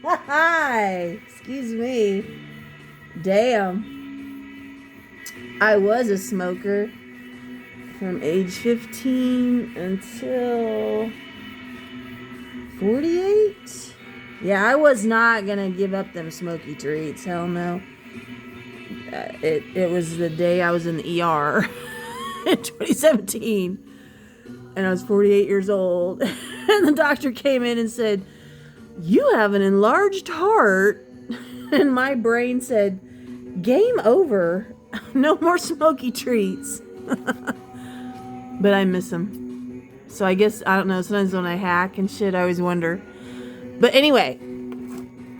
Hi. Excuse me. Damn. I was a smoker from age 15 until 48. Yeah, I was not gonna give up them smoky treats. Hell no. It was the day I was in the ER in 2017, and I was 48 years old, and the doctor came in and said, "You have an enlarged heart," and my brain said, "Game over. No more smoky treats." But I miss them. So I guess, I don't know, sometimes when I hack and shit, I always wonder. But anyway,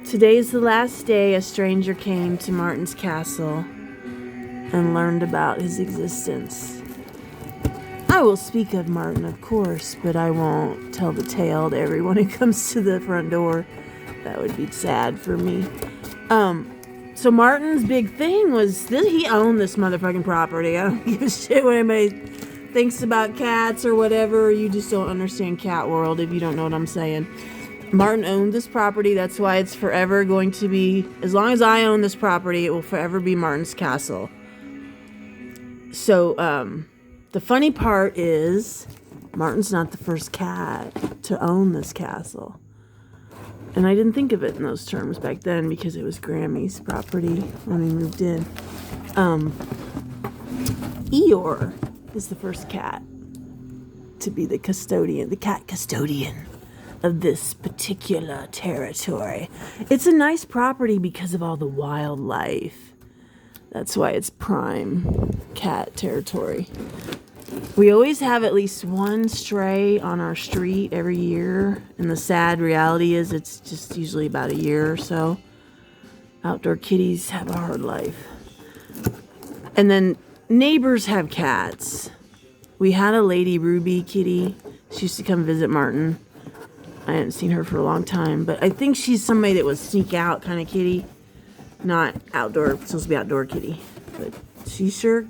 today is the last day a stranger came to Martin's castle and learned about his existence. I will speak of Martin, of course, but I won't tell the tale to everyone who comes to the front door. That would be sad for me. So Martin's big thing was that he owned this motherfucking property. I don't give a shit what anybody thinks about cats or whatever. You just don't understand cat world if you don't know what I'm saying. Martin owned this property. That's why it's forever going to be, as long as I own this property, it will forever be Martin's castle. So, the funny part is, Martin's not the first cat to own this castle. And I didn't think of it in those terms back then because it was Grammy's property when we moved in. Eeyore is the first cat to be the cat custodian of this particular territory. It's a nice property because of all the wildlife. That's why it's prime cat territory. We always have at least one stray on our street every year, and the sad reality is it's just usually about a year or so. Outdoor kitties have a hard life. And then neighbors have cats. We had a lady, Ruby kitty. She used to come visit Martin. I hadn't seen her for a long time, but I think she's somebody that was sneak out kind of kitty. Not outdoor, supposed to be outdoor kitty. But she sure...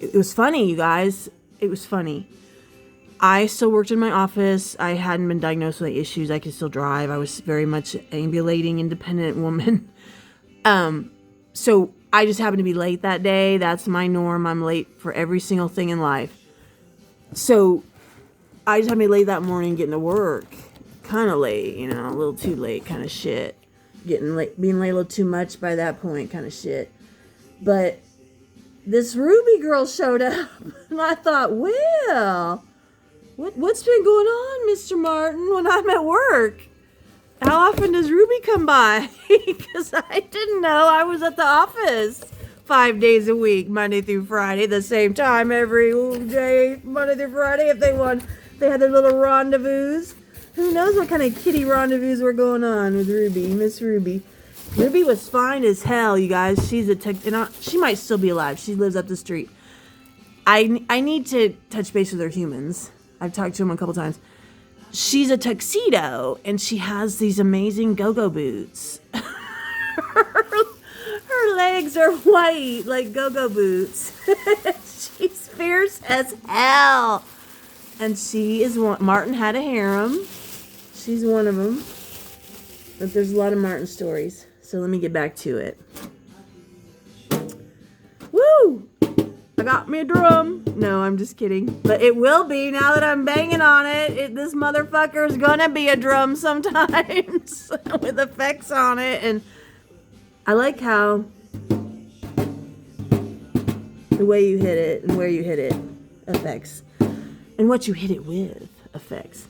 It was funny, you guys. It was funny. I still worked in my office. I hadn't been diagnosed with any issues. I could still drive. I was very much an ambulating, independent woman. So I just happened to be late that day. That's my norm. I'm late for every single thing in life. So I just happened to be late that morning getting to work. Kind of late, a little too late kind of shit. Being late a little too much by that point kind of shit. But this Ruby girl showed up, and I thought, well, what's been going on, Mr. Martin, when I'm at work? How often does Ruby come by? Because I didn't know I was at the office 5 days a week, Monday through Friday, the same time every day, Monday through Friday, if they had their little rendezvous. Who knows what kind of kitty rendezvous were going on with Ruby, Miss Ruby. Ruby was fine as hell, you guys. She's she might still be alive. She lives up the street. I need to touch base with her humans. I've talked to them a couple times. She's a tuxedo, and she has these amazing go-go boots. Her legs are white like go-go boots. She's fierce as hell. And she is one. Martin had a harem. She's one of them. But there's a lot of Martin stories. So let me get back to it. Woo! I got me a drum. No, I'm just kidding. But it will be now that I'm banging on it. This motherfucker's gonna be a drum sometimes with effects on it. And I like how the way you hit it and where you hit it affects. And what you hit it with affects.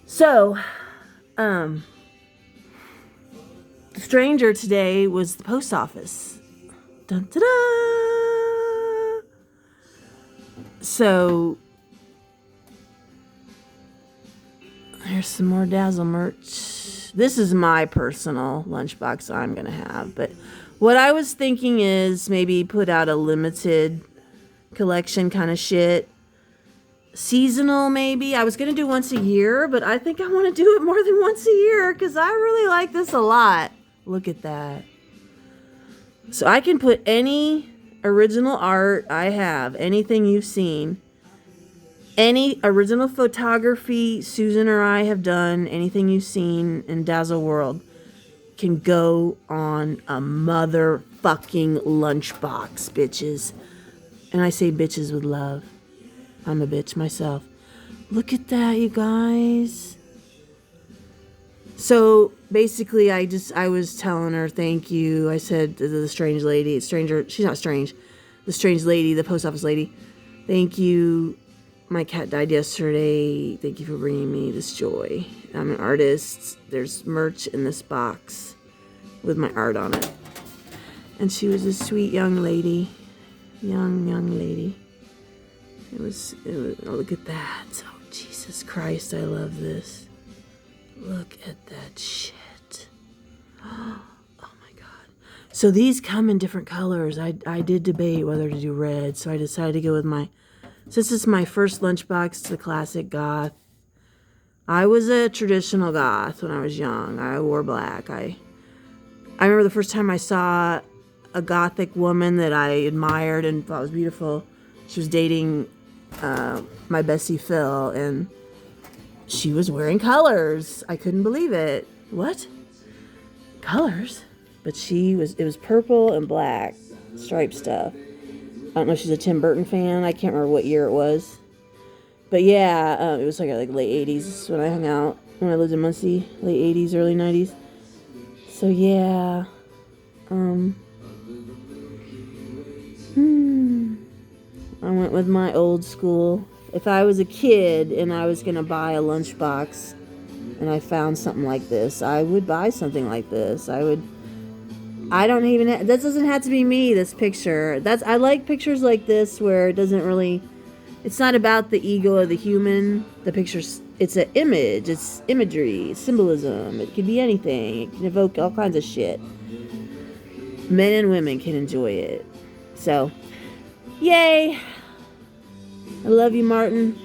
So, the stranger today was the post office. Dun, da, da. So, here's some more Dazzle merch. This is my personal lunchbox I'm going to have. But what I was thinking is maybe put out a limited collection kind of shit. Seasonal, maybe. I was going to do once a year, but I think I want to do it more than once a year because I really like this a lot. Look at that. So I can put any original art I have, anything you've seen, Any original photography Susan or I have done, anything you've seen in Dazzle World, can go on a motherfucking lunchbox, bitches. And I say bitches with love. I'm a bitch myself. Look at that, you guys. So basically, I was telling her thank you. I said to the strange lady, she's not strange, the strange lady, the post office lady, thank you. My cat died yesterday. Thank you for bringing me this joy. I'm an artist. There's merch in this box with my art on it. And she was a sweet young lady. Young lady. It was, oh, look at that. Oh, Jesus Christ, I love this. Look at that shit. Oh my God. So these come in different colors. I did debate whether to do red, so I decided to go with since it's my first lunchbox to the classic goth. I was a traditional goth when I was young. I wore black. I remember the first time I saw a gothic woman that I admired and thought was beautiful. She was dating my bestie Phil, and she was wearing colors. I couldn't believe it. What? Colors? But it was purple and black striped stuff. I don't know if she's a Tim Burton fan. I can't remember what year it was. But yeah, it was like late 80s when I hung out, when I lived in Muncie. Late 80s, early 90s. So yeah. I went with my old school. If I was a kid and I was going to buy a lunchbox and I found something like this, I would buy something like this. That doesn't have to be me, this picture. I like pictures like this where it doesn't really, it's not about the ego of the human. The picture's, it's an image, it's imagery, symbolism. It could be anything. It can evoke all kinds of shit. Men and women can enjoy it. So, yay! I love you, Martin.